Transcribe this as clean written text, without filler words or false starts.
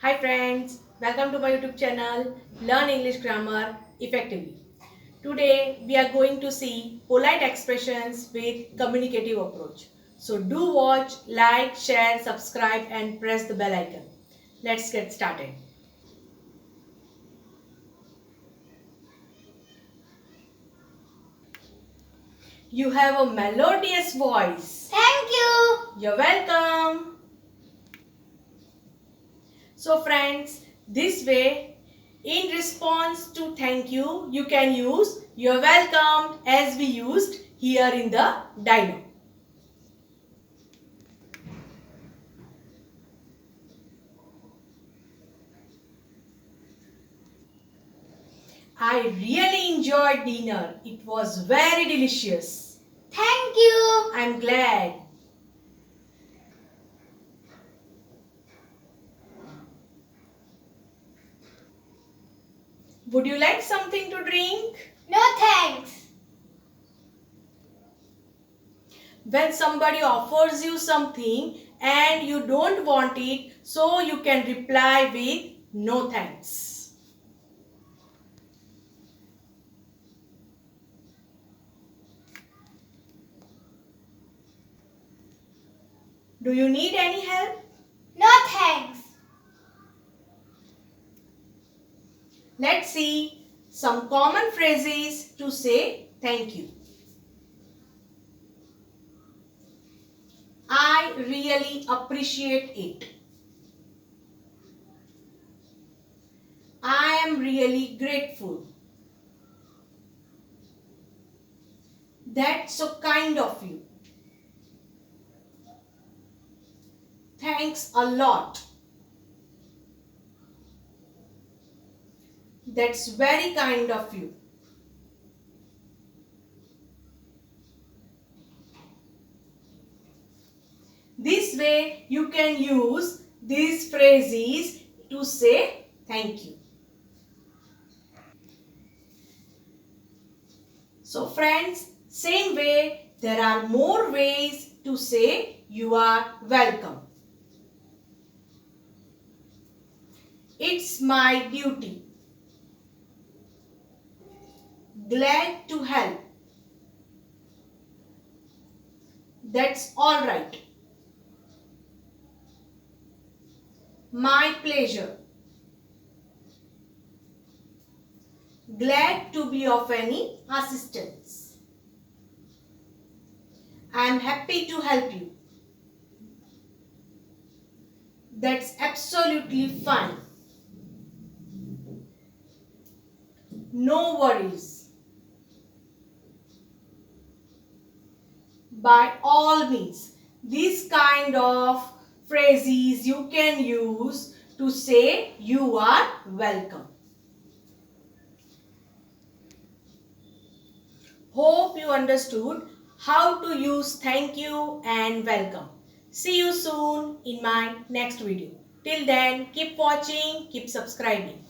Hi friends, welcome to my YouTube channel Learn English Grammar Effectively. Today we are going to see polite expressions with communicative approach. So do watch, like, share, subscribe and press the bell icon. Let's get started. You have a melodious voice. Thank you. You're welcome. So friends, this way, in response to thank you, you can use you're welcome as we used here in the dialogue. I really enjoyed dinner. It was very delicious. Thank you. I'm glad. Would you like something to drink? No thanks. When somebody offers you something and you don't want it, so you can reply with no thanks. Do you need any help? No thanks. Let's see some common phrases to say thank you. I really appreciate it. I am really grateful. That's so kind of you. Thanks a lot. That's very kind of you. This way you can use these phrases to say thank you. So friends, same way there are more ways to say you are welcome. It's my duty. Glad to help. That's all right. My pleasure. Glad to be of any assistance. I am happy to help you. That's absolutely fine. No worries. By all means, these kind of phrases you can use to say you are welcome. Hope you understood how to use thank you and welcome. See you soon in my next video. Till then, keep watching, keep subscribing.